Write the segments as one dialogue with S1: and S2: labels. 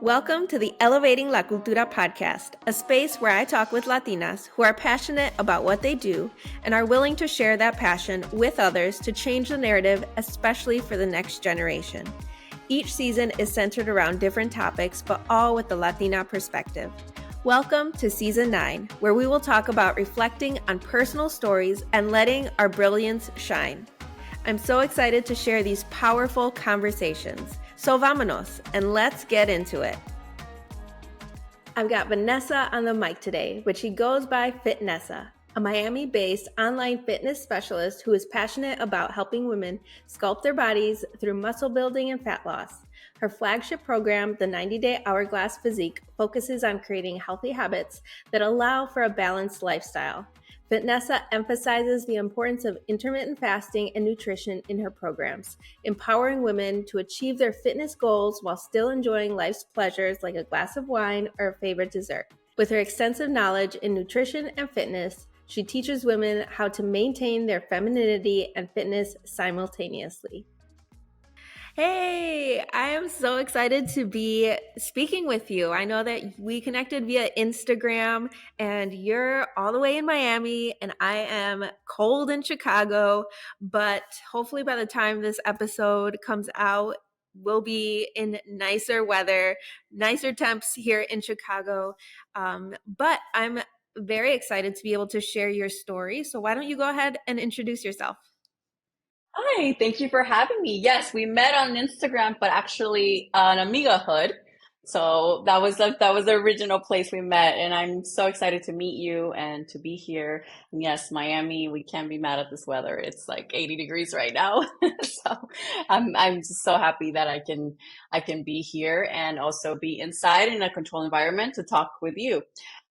S1: Welcome to the Elevating La Cultura podcast, a space where I talk with Latinas who are passionate about what they do and are willing to share that passion with others to change the narrative, especially for the next generation. Each season is centered around different topics, but all with the Latina perspective. Welcome to Season 9, where we will talk about reflecting on personal stories and letting our brilliance shine. I'm so excited to share these powerful conversations. So vámonos, and let's get into it. I've got Vanessa on the mic today, which she goes by Fitnessa, a Miami-based online fitness specialist who is passionate about helping women sculpt their bodies through muscle building and fat loss. Her flagship program, the 90-Day Hourglass Physique, focuses on creating healthy habits that allow for a balanced lifestyle. Fitnessa emphasizes the importance of intermittent fasting and nutrition in her programs, empowering women to achieve their fitness goals while still enjoying life's pleasures like a glass of wine or a favorite dessert. With her extensive knowledge in nutrition and fitness, she teaches women how to maintain their femininity and fitness simultaneously. Hey, I am so excited to be speaking with you. I know that we connected via Instagram and you're all the way in Miami and I am cold in Chicago, but hopefully by the time this episode comes out, we'll be in nicer weather, nicer temps here in Chicago. But I'm very excited to be able to share your story. So why don't you go ahead and introduce yourself?
S2: Hi, thank you for having me. Yes, we met on Instagram, but actually on Amigahood. So that was the original place we met, and I'm so excited to meet you and to be here. And yes, Miami, we can't be mad at this weather. It's like 80 degrees right now. So I'm just so happy that I can be here and also be inside in a controlled environment to talk with you.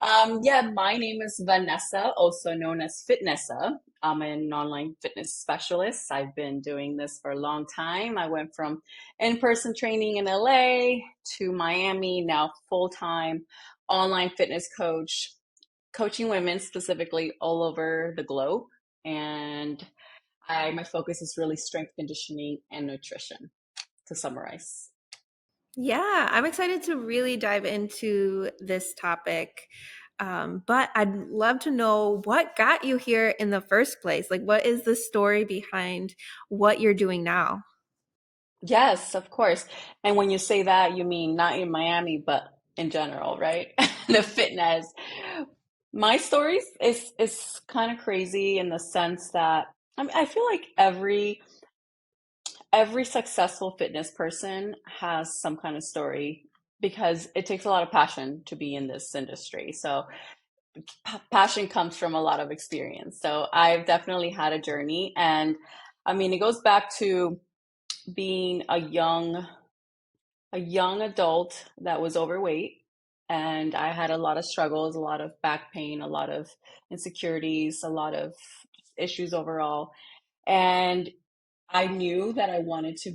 S2: Yeah, my name is Vanessa, also known as Fitnessa. I'm an online fitness specialist. I've been doing this for a long time. I went from in-person training in LA to Miami, now full-time online fitness coach, coaching women specifically all over the globe. And my focus is really strength conditioning and nutrition, to summarize.
S1: Yeah, I'm excited to really dive into this topic. But I'd love to know what got you here in the first place. Like, what is the story behind what you're doing now?
S2: Yes, of course. And when you say that, you mean not in Miami, but in general, right? The fitness. My stories is kind of crazy in the sense that I feel like every successful fitness person has some kind of story because it takes a lot of passion to be in this industry. So passion comes from a lot of experience. So I've definitely had a journey, and I mean it goes back to being a young adult that was overweight, and I had a lot of struggles, a lot of back pain, a lot of insecurities, a lot of issues overall. And I knew that I wanted to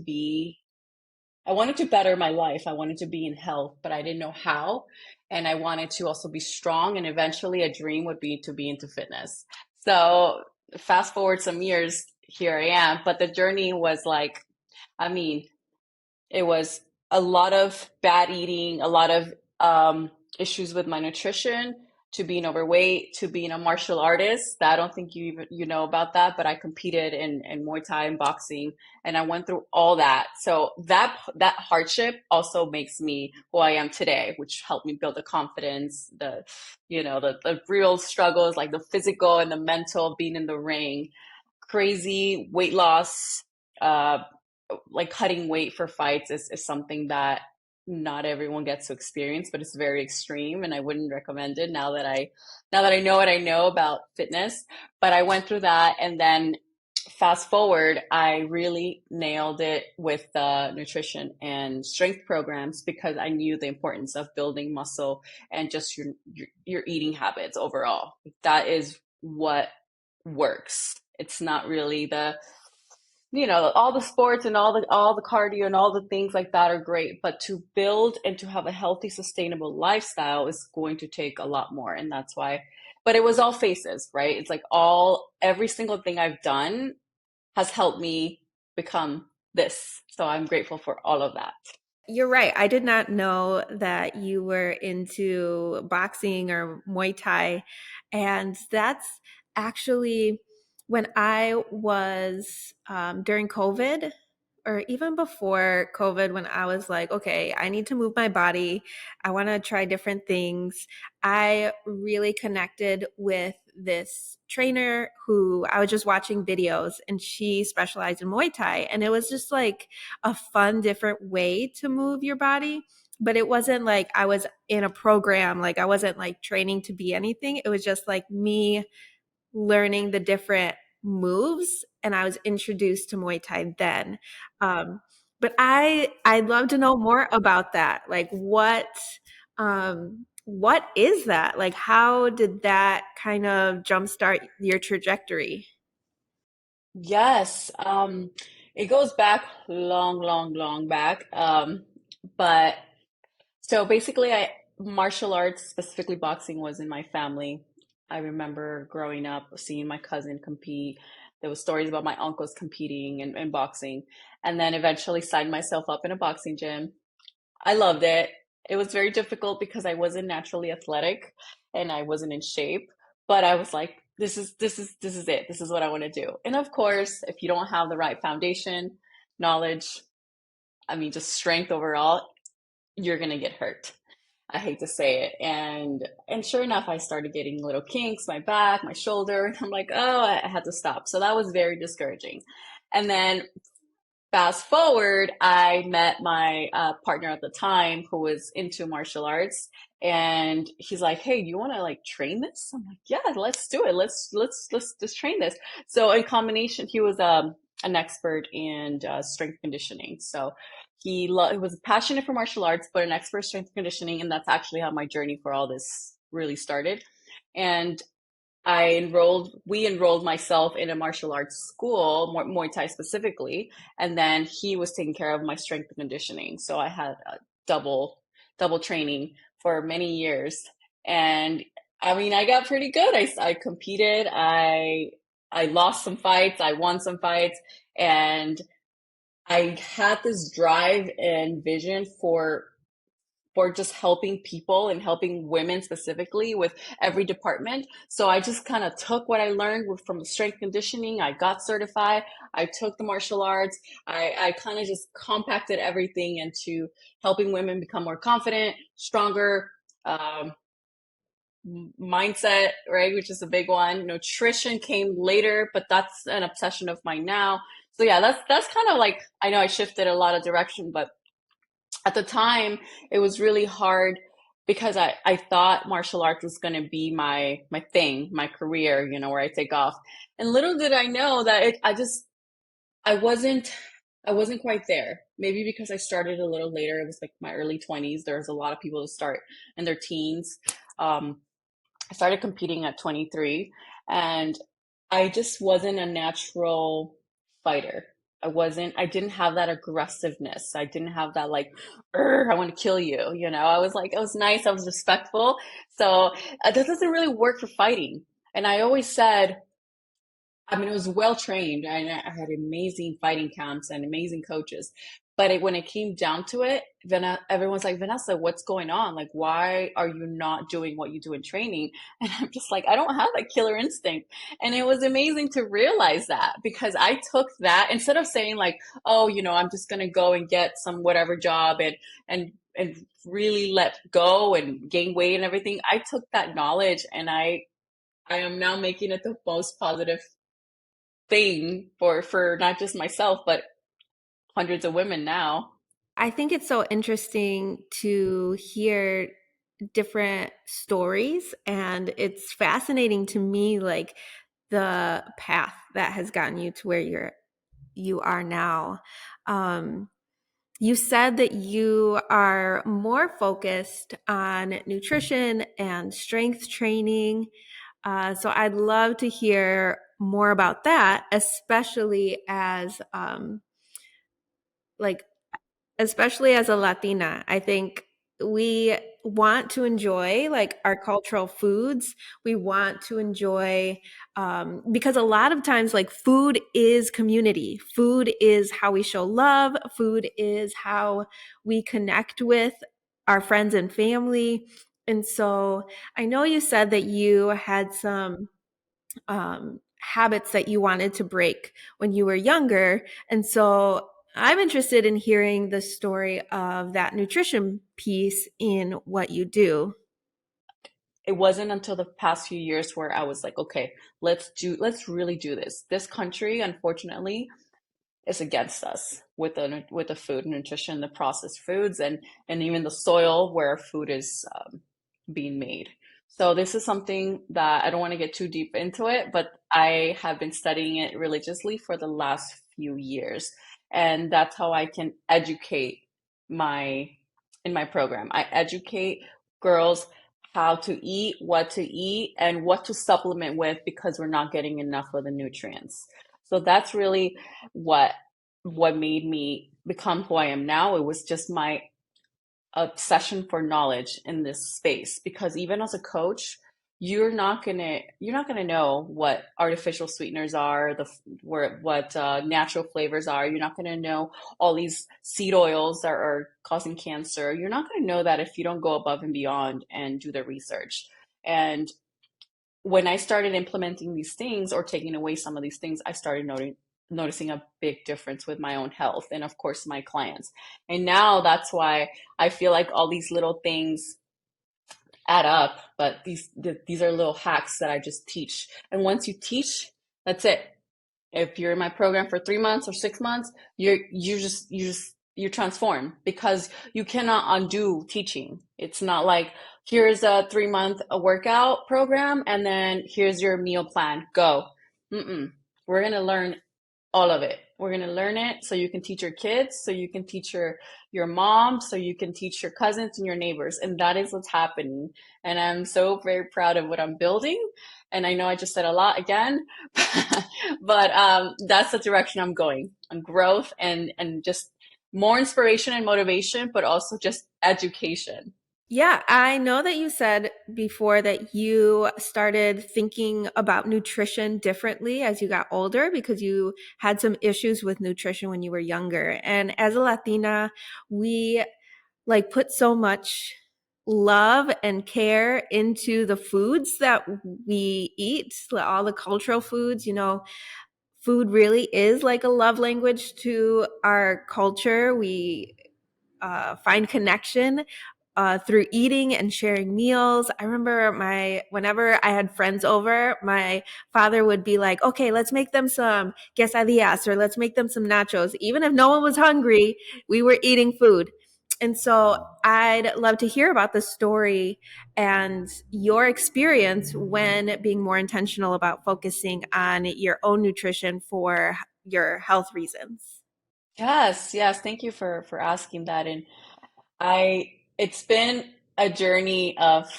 S2: better my life. I wanted to be in health, but I didn't know how. And I wanted to also be strong. And eventually, a dream would be to be into fitness. So, fast forward some years, here I am. But the journey was like, I mean, it was a lot of bad eating, a lot of issues with my nutrition, to being overweight, to being a martial artist. I don't think you know about that, but I competed in Muay Thai and boxing, and I went through all that. So that hardship also makes me who I am today, which helped me build the confidence, the real struggles, like the physical and the mental, being in the ring, crazy weight loss. Like cutting weight for fights is something that not everyone gets to experience, but it's very extreme and I wouldn't recommend it now that I know what I know about fitness. But I went through that, and then fast forward, I really nailed it with the nutrition and strength programs because I knew the importance of building muscle and just your eating habits overall. That is what works. It's not really all the sports and all the cardio and all the things like that are great, but to build and to have a healthy, sustainable lifestyle is going to take a lot more. And that's why, but it was all phases, right? It's like every single thing I've done has helped me become this. So I'm grateful for all of that.
S1: You're right. I did not know that you were into boxing or Muay Thai. And that's actually when I was during COVID, or even before COVID, when I was like, okay, I need to move my body. I want to try different things. I really connected with this trainer who I was just watching videos, and she specialized in Muay Thai. And it was just like a fun, different way to move your body. But it wasn't like I was in a program, like I wasn't like training to be anything. It was just like me learning the different moves, and I was introduced to Muay Thai then. But I'd love to know more about that. Like what is that? Like how did that kind of jumpstart your trajectory?
S2: Yes, it goes back long, long, long back. But so basically, I martial arts, specifically boxing, was in my family. I remember growing up, seeing my cousin compete. There was stories about my uncles competing and boxing, and then eventually signed myself up in a boxing gym. I loved it. It was very difficult because I wasn't naturally athletic and I wasn't in shape, but I was like, this is it. This is what I want to do. And of course, if you don't have the right foundation, knowledge, I mean just strength overall, you're gonna get hurt. I hate to say it. And sure enough, I started getting little kinks, my back, my shoulder, and I'm like, oh, I had to stop. So that was very discouraging. And then fast forward, I met my partner at the time who was into martial arts, and he's like, "Hey, you want to like train this?" I'm like, "Yeah, let's do it. Let's just train this." So in combination, he was an expert in strength conditioning. So he was passionate for martial arts, but an expert in strength conditioning, and that's actually how my journey for all this really started. And we enrolled myself in a martial arts school, Muay Thai specifically, and then he was taking care of my strength and conditioning. So I had a double training for many years, and I mean, I got pretty good. I competed. I lost some fights. I won some fights, and I had this drive and vision for just helping people and helping women specifically with every department. So I just kind of took what I learned from strength conditioning. I got certified. I took the martial arts. I kind of just compacted everything into helping women become more confident, stronger, um, mindset, right? Which is a big one. Nutrition came later, but that's an obsession of mine now. So yeah, that's kind of like, I know I shifted a lot of direction, but at the time it was really hard because I thought martial arts was going to be my thing, my career, where I take off. And little did I know that I wasn't I wasn't quite there. Maybe because I started a little later. It was like my early 20s. There's a lot of people who start in their teens. Um, I started competing at 23, and I just wasn't a natural fighter. I didn't have that aggressiveness. I didn't have that like, I want to kill you. I was like, it was nice. I was respectful. So that doesn't really work for fighting. And I always said, I mean, it was well trained. I had amazing fighting camps and amazing coaches. But when it came down to it, everyone's like, Vanessa, what's going on? Like, why are you not doing what you do in training? And I'm just like, I don't have that killer instinct. And it was amazing to realize that because I took that instead of saying like, oh, I'm just gonna go and get some whatever job and really let go and gain weight and everything. I took that knowledge and I am now making it the most positive thing for not just myself but hundreds of women now.
S1: I think it's so interesting to hear different stories, and it's fascinating to me like the path that has gotten you to where you are now. Um, you said that you are more focused on nutrition and strength training. So I'd love to hear more about that, like especially as a Latina. I think we want to enjoy like our cultural foods. We want to enjoy because a lot of times like food is community. Food is how we show love. Food is how we connect with our friends and family. And so I know you said that you had some habits that you wanted to break when you were younger. And so I'm interested in hearing the story of that nutrition piece in what you do.
S2: It wasn't until the past few years where I was like, okay, let's really do this. This country, unfortunately, is against us with the food nutrition, the processed foods, and even the soil where food is being made. So this is something that I don't want to get too deep into it, but I have been studying it religiously for the last few years, and that's how I can educate my in my program. I educate girls how to eat, what to eat, and what to supplement with because we're not getting enough of the nutrients. So that's really what what made me become who I am now. It was just my obsession for knowledge in this space because even as a coach, you're not gonna know what artificial sweeteners are, what natural flavors are. You're not gonna know all these seed oils that are causing cancer. You're not gonna know that if you don't go above and beyond and do the research. And when I started implementing these things or taking away some of these things, I started noticing a big difference with my own health and, of course, my clients. And now that's why I feel like all these little things add up, but these are little hacks that I just teach. And once you teach, that's it. If you're in my program for 3 months or 6 months, you're transformed because you cannot undo teaching. It's not like here's a 3 month a workout program and then here's your meal plan. Go. Mm-mm. We're gonna learn all of it. We're going to learn it so you can teach your kids, so you can teach your mom, so you can teach your cousins and your neighbors. And that is what's happening. And I'm so very proud of what I'm building. And I know I just said a lot again, but that's the direction I'm going on growth and just more inspiration and motivation, but also just education.
S1: Yeah, I know that you said before that you started thinking about nutrition differently as you got older because you had some issues with nutrition when you were younger. And as a Latina, we like put so much love and care into the foods that we eat, all the cultural foods, you know, food really is like a love language to our culture. We find connection through eating and sharing meals. I remember whenever I had friends over, my father would be like, okay, let's make them some quesadillas or let's make them some nachos. Even if no one was hungry, we were eating food. And so I'd love to hear about the story and your experience when being more intentional about focusing on your own nutrition for your health reasons.
S2: Yes, yes. Thank you for asking that. And it's been a journey of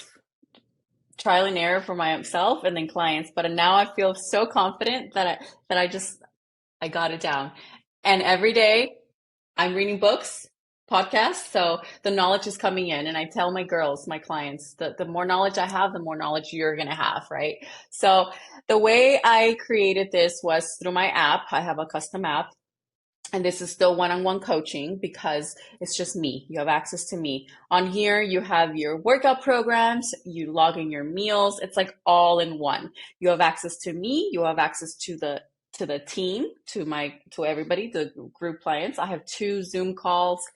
S2: trial and error for myself and then clients, but now I feel so confident that I got it down. And every day I'm reading books, podcasts, so the knowledge is coming in. And I tell my girls, my clients, the more knowledge I have, the more knowledge you're gonna have, right? So the way I created this was through my app. I have a custom app and this is still one-on-one coaching because it's just me. You have access to me. On here, you have your workout programs, you log in your meals. It's like all in one. You have access to me, you have access to the team, to everybody, the group clients. I have 2 Zoom calls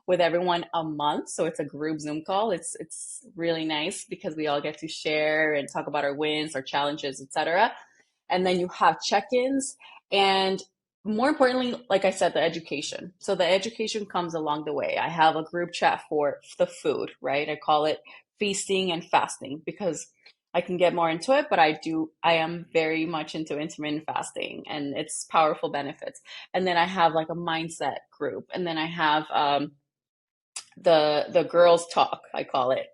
S2: with everyone a month. So it's a group Zoom call. It's really nice because we all get to share and talk about our wins, our challenges, etc. And then you have check-ins and more importantly, like I said, the education. So the education comes along the way. I have a group chat for the food, right? I call it feasting and fasting because I can get more into it, but I am very much into intermittent fasting and its powerful benefits. And then I have like a mindset group. And then I have the girls talk, I call it,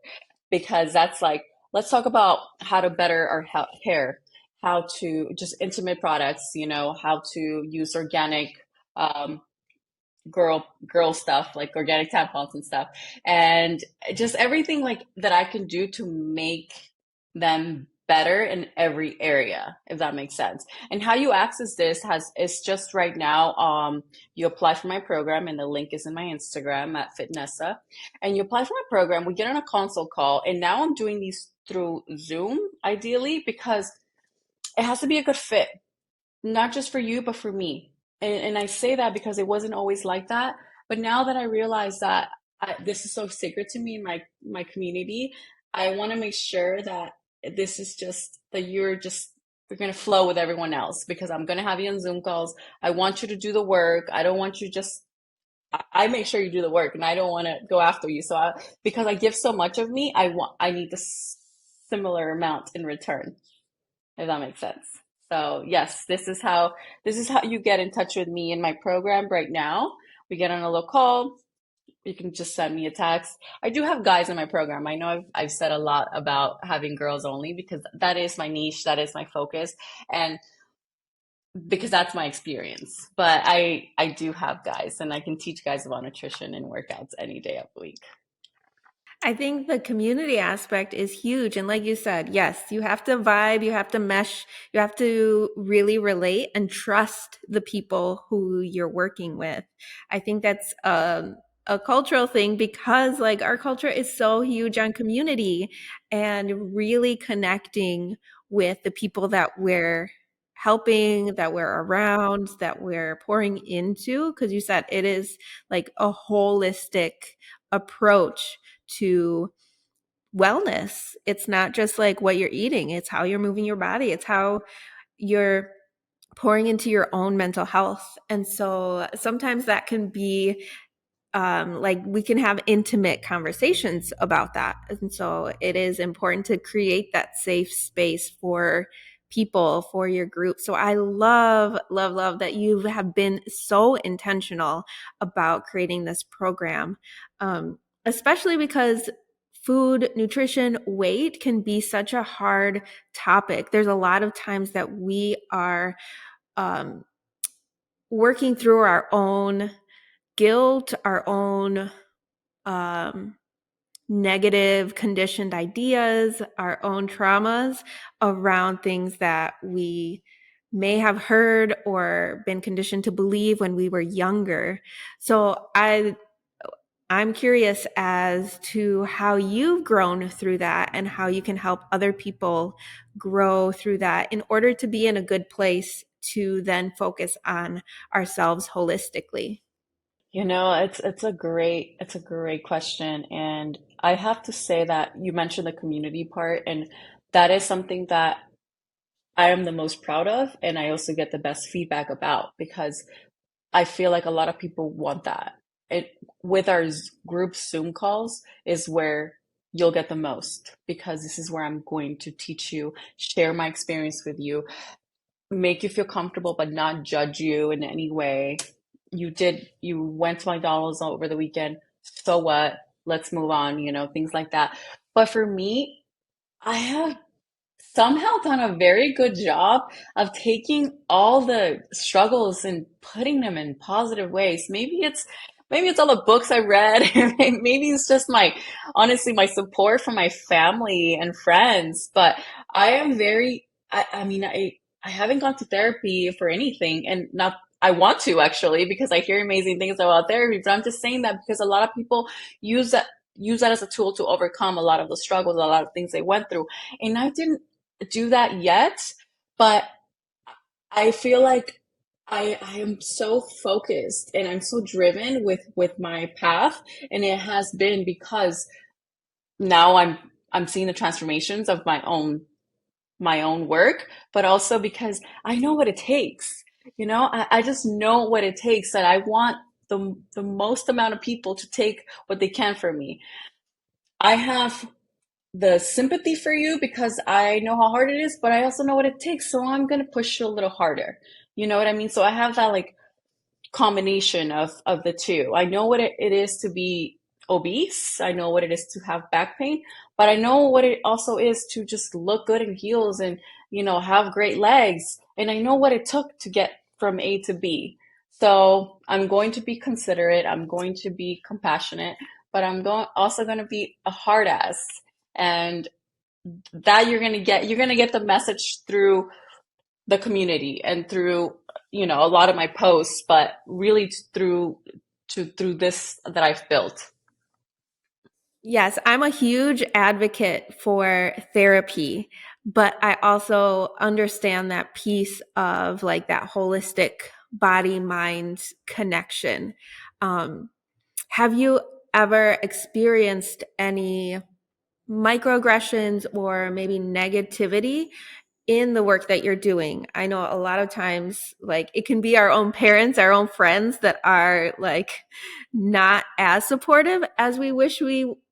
S2: because that's like, let's talk about how to better our hair, how to just intimate products, you know, how to use organic um, girl stuff like organic tampons and stuff, and just everything like that I can do to make them better in every area, if that makes sense. And how you access this has is just right now, you apply for my program, and the link is in my Instagram at Fitnessa, and you apply for my program. We get on a consult call, and now I'm doing these through Zoom ideally, because it has to be a good fit, not just for you, but for me. And I say that because it wasn't always like that. But now that I realize that this is so sacred to me in my community, I want to make sure that this is just that you're going to flow with everyone else, because I'm going to have you on Zoom calls. I want you to do the work. I don't want you just, I make sure you do the work, and I don't want to go after you. Because I give so much of me, I need the similar amount in return, if that makes sense. So yes, this is how you get in touch with me in my program right now. We get on a little call. You can just send me a text. I do have guys in my program. I know I've said a lot about having girls only, because that is my niche, that is my focus, and because that's my experience. But I do have guys, and I can teach guys about nutrition and workouts any day of the week.
S1: I think the community aspect is huge. And like you said, yes, you have to vibe, you have to mesh, you have to really relate and trust the people who you're working with. I think that's a cultural thing, because like our culture is so huge on community and really connecting with the people that we're helping, that we're around, that we're pouring into. Because you said it is like a holistic approach to wellness. It's not just like what you're eating, it's how you're moving your body, it's how you're pouring into your own mental health. And so sometimes that can be like we can have intimate conversations about that. And so it is important to create that safe space for people, for your group. So I love, love, love that you have been so intentional about creating this program, especially because food, nutrition, weight can be such a hard topic. There's a lot of times that we are um, working through our own guilt, our own um, negative conditioned ideas, our own traumas around things that we may have heard or been conditioned to believe when we were younger. So I'm curious as to how you've grown through that and how you can help other people grow through that in order to be in a good place to then focus on ourselves holistically.
S2: It's a great question, and I have to say that you mentioned the community part, and that is something that I am the most proud of, and I also get the best feedback about, because I feel like a lot of people want that. It with our group Zoom calls is where you'll get the most, because this is where I'm going to teach you, share my experience with you, make you feel comfortable but not judge you in any way. You went to McDonald's over the weekend. So what? Let's move on, things like that. But for me, I have somehow done a very good job of taking all the struggles and putting them in positive ways. Maybe it's all the books I read. Maybe it's just my honestly my support from my family and friends. But I am very I mean I haven't gone to therapy for anything, and not I want to actually, because I hear amazing things about therapy, but I'm just saying that because a lot of people use that as a tool to overcome a lot of the struggles, a lot of things they went through. And I didn't do that yet, but I feel like I am so focused and I'm so driven with my path, and it has been because now I'm seeing the transformations of my own work, but also because I know what it takes. I just know what it takes, that I want the most amount of people to take what they can from me. I have the sympathy for you because I know how hard it is, but I also know what it takes. So I'm going to push you a little harder. You know what I mean? So I have that like combination of the two. I know what it is to be obese. I know what it is to have back pain, but I know what it also is to just look good in heels and, have great legs. And I know what it took to get from A to B. So I'm going to be considerate, I'm going to be compassionate, but also going to be a hard ass. And that you're going to get the message through the community and through, a lot of my posts, but really through this that I've built.
S1: Yes, I'm a huge advocate for therapy, but I also understand that piece of like that holistic body mind connection. Um, have you ever experienced any microaggressions or maybe negativity in the work that you're doing? I know a lot of times, like, it can be our own parents, our own friends that are like not as supportive as we wish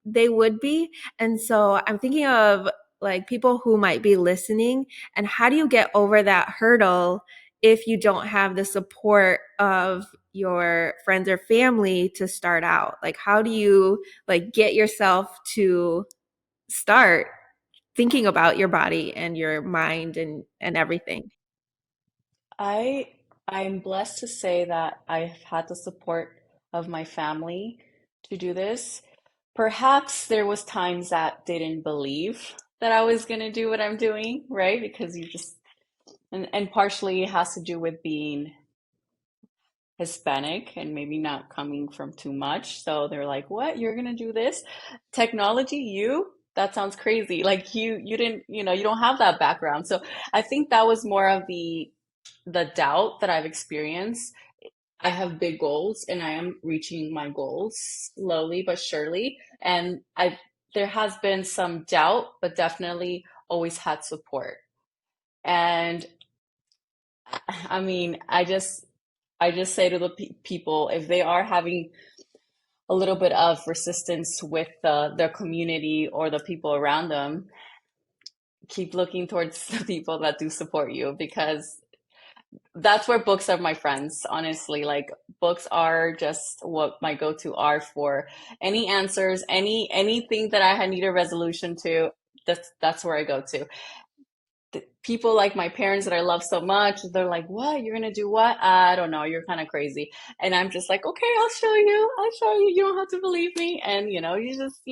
S1: they would be. And so I'm thinking of like people who might be listening, and how do you get over that hurdle if you don't have the support of your friends or family to start out? Like, how do you like get yourself to start thinking about your body and your mind and everything?
S2: I I'm blessed to say that I've had the support of my family to do this. Perhaps there was times that they didn't believe that I was going to do what I'm doing, right? Because you just and partially it has to do with being Hispanic and maybe not coming from too much. So they're like, "What? You're gonna do this? Technology? You? That sounds crazy. Like you didn't, you don't have that background." So I think that was more of the doubt that I've experienced. I have big goals and I am reaching my goals slowly but surely. And I there has been some doubt, but definitely always had support. And I mean, I just say to the people, if they are having a little bit of resistance with their community or the people around them, keep looking towards the people that do support you, because that's where books are my friends, honestly. Like, books are just what my go-to are for any answers, anything that I need a resolution to. That's where I go to. People like my parents that I love so much, they're like, "What? You're gonna do what? I don't know. You're kind of crazy." And I'm just like, "Okay, I'll show you. I'll show you. You don't have to believe me." And you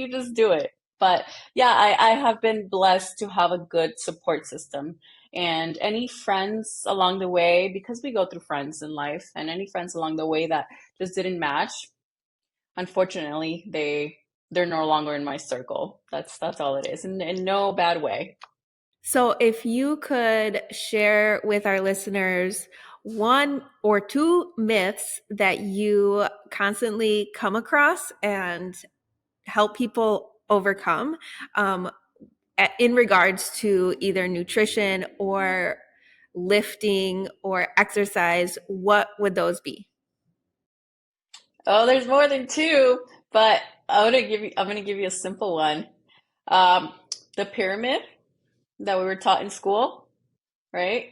S2: just do it. But yeah, I have been blessed to have a good support system. And any friends along the way, because we go through friends in life, and any friends along the way that just didn't match, unfortunately, they're no longer in my circle. That's all it is, and in no bad way.
S1: So if you could share with our listeners one or two myths that you constantly come across and help people overcome, um, in regards to either nutrition or lifting or exercise, what would those be?
S2: Oh, there's more than two, but I'm gonna give you a simple one. Um, the pyramid that we were taught in school, right?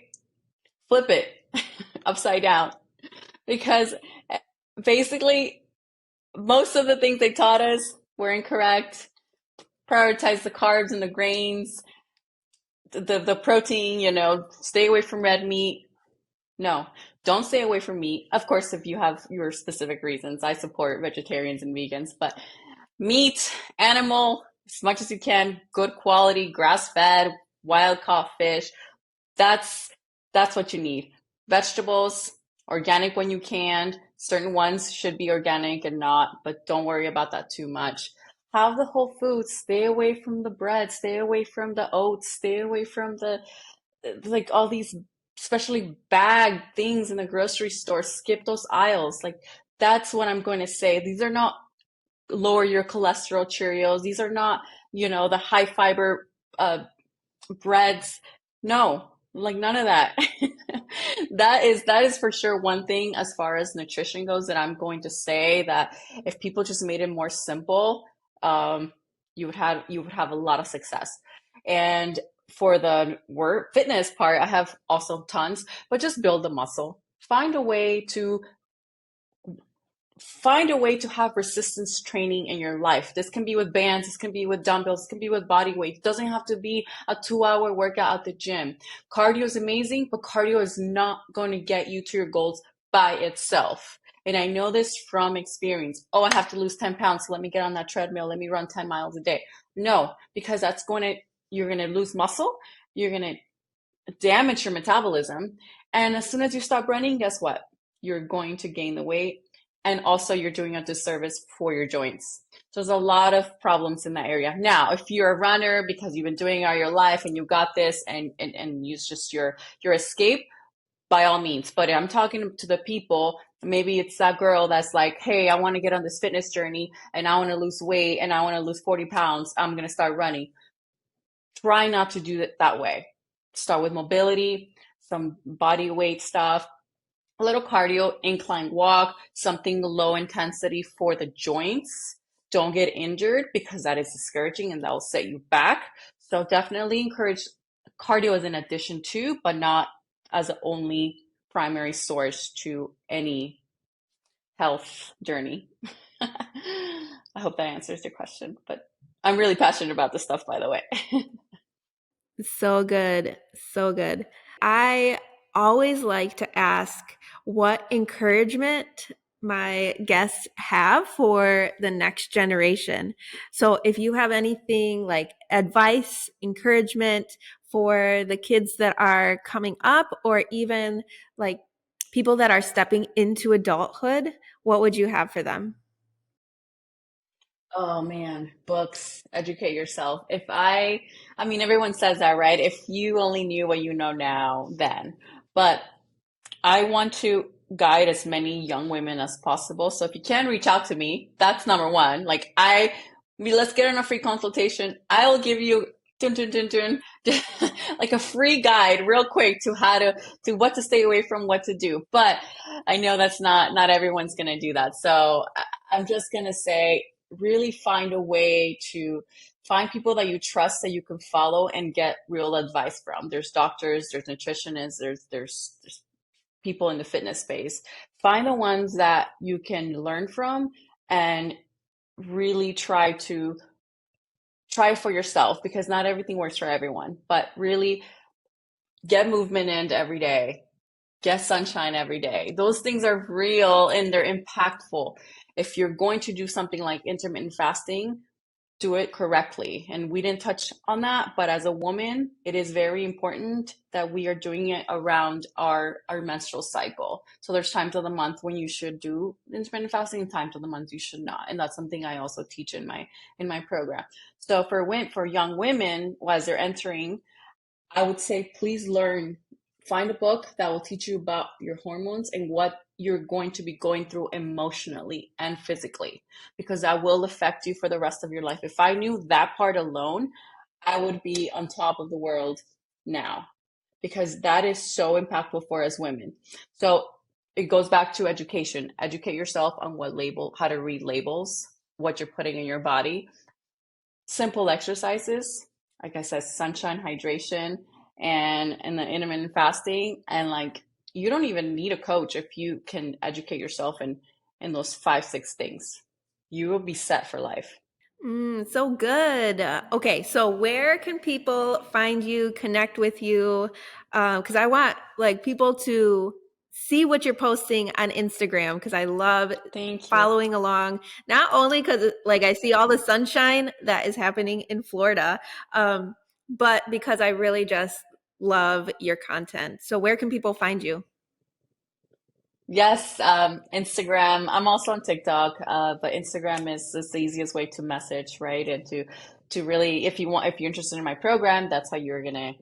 S2: Flip it upside down, because basically most of the things they taught us were incorrect. Prioritize the carbs and the grains, the protein, stay away from red meat. No, don't stay away from meat. Of course, if you have your specific reasons, I support vegetarians and vegans, but meat, animal, as much as you can, good quality, grass-fed, wild caught fish. That's that's what you need. Vegetables, organic when you can. Certain ones should be organic and not, but don't worry about that too much. Have the whole foods. Stay away from the bread. Stay away from the oats. Stay away from the like all these especially bagged things in the grocery store. Skip those aisles. Like, that's what I'm going to say. These are not lower your cholesterol Cheerios. These are not, the high fiber breads. No, like none of that. That is for sure one thing as far as nutrition goes that I'm going to say, that if people just made it more simple, you would have a lot of success. And for the work fitness part, I have also tons, but just build the muscle. Find a way to have resistance training in your life. This can be with bands, this can be with dumbbells, this can be with body weight. It doesn't have to be a 2-hour workout at the gym. Cardio is amazing, but cardio is not going to get you to your goals by itself. And I know this from experience. Oh, I have to lose 10 pounds. So let me get on that treadmill. Let me run 10 miles a day. No, because you're going to lose muscle. You're going to damage your metabolism. And as soon as you stop running, guess what? You're going to gain the weight. And also you're doing a disservice for your joints. So there's a lot of problems in that area. Now, if you're a runner because you've been doing it all your life and you got this and use just your escape, by all means. But I'm talking to the people, maybe it's that girl that's like, hey, I want to get on this fitness journey and I want to lose weight and I want to lose 40 pounds. I'm going to start running. Try not to do it that way. Start with mobility, some body weight stuff, a little cardio, incline walk, something low intensity for the joints. Don't get injured because that is discouraging and that will set you back. So definitely encourage cardio as an addition to, but not as the only primary source to any health journey. I hope that answers your question, but I'm really passionate about this stuff, by the way.
S1: So good. So good. I always like to ask what encouragement my guests have for the next generation. So if you have anything like advice, encouragement for the kids that are coming up, or even like people that are stepping into adulthood, what would you have for them?
S2: Oh man, books, educate yourself. I mean, everyone says that, right? If you only knew what you know now, then. But I want to guide as many young women as possible. So if you can reach out to me, that's number one. Let's get on a free consultation. I'll give you dun, dun, dun, dun, like a free guide real quick to to what to stay away from, what to do. But I know that's not everyone's going to do that. So I'm just going to say, really find a way to find people that you trust that you can follow and get real advice from. There's doctors, there's nutritionists, there's people in the fitness space. Find the ones that you can learn from and really try for yourself because not everything works for everyone, but really get movement in every day, get sunshine every day. Those things are real and they're impactful. If you're going to do something like intermittent fasting, do it correctly. And we didn't touch on that, but as a woman, it is very important that we are doing it around our menstrual cycle. So there's times of the month when you should do intermittent fasting and times of the month you should not. And that's something I also teach in my program. So for young women, as they're entering, I would say please find a book that will teach you about your hormones and what you're going to be going through emotionally and physically, because that will affect you for the rest of your life. If I knew that part alone, I would be on top of the world now, because that is so impactful for us women. So it goes back to education. Educate yourself on how to read labels, what you're putting in your body. Simple exercises, like I said, sunshine, hydration, and the intermittent fasting. And like, you don't even need a coach if you can educate yourself in those 5, 6 things. You will be set for life.
S1: So good. Okay, so where can people find you, connect with you? Because I want like people to see what you're posting on Instagram because I love
S2: Thank you.
S1: following along. Not only because like I see all the sunshine that is happening in Florida, but because I really just love your content. So where can people find you?
S2: Yes, Instagram. I'm also on TikTok, but Instagram is the easiest way to message, right? And to really, if you're interested in my program, that's how you're gonna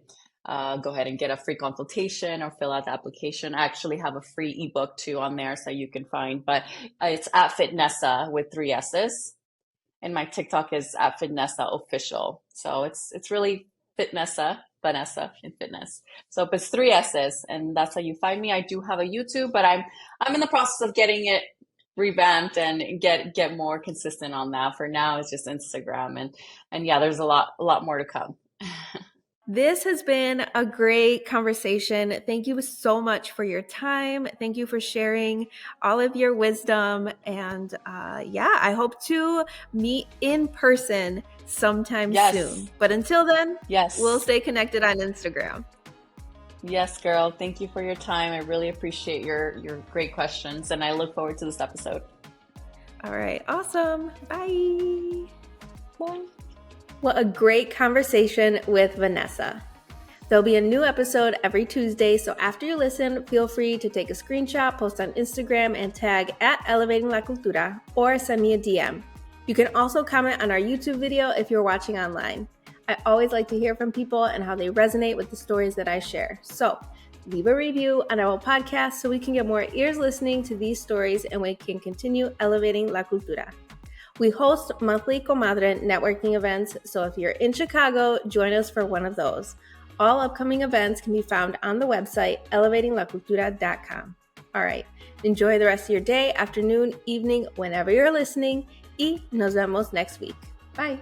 S2: go ahead and get a free consultation or fill out the application. I actually have a free ebook too on there, so you can find. But it's at Fitnessa with 3 S's, and my TikTok is at Fitnessa official. So it's really Fitnessa, Vanessa in fitness. So it's 3 S's, and that's how you find me. I do have a YouTube, but I'm in the process of getting it revamped and get more consistent on that. For now, it's just Instagram, and yeah, there's a lot more to come.
S1: This has been a great conversation. Thank you so much for your time. Thank you for sharing all of your wisdom. And yeah, I hope to meet in person sometime
S2: Yes,
S1: soon. But until then, we'll
S2: yes.
S1: stay connected on Instagram.
S2: Yes, girl. Thank you for your time. I really appreciate your great questions, and I look forward to this episode.
S1: All right, awesome. Bye.
S2: Bye.
S1: What a great conversation with Vanessa. There'll be a new episode every Tuesday, so after you listen, feel free to take a screenshot, post on Instagram, and tag at Elevating La Cultura, or send me a DM. You can also comment on our YouTube video if you're watching online. I always like to hear from people and how they resonate with the stories that I share. So leave a review on our podcast so we can get more ears listening to these stories and we can continue elevating La Cultura. We host monthly Comadre networking events, so if you're in Chicago, join us for one of those. All upcoming events can be found on the website elevatinglacultura.com. All right, enjoy the rest of your day, afternoon, evening, whenever you're listening, y nos vemos next week. Bye.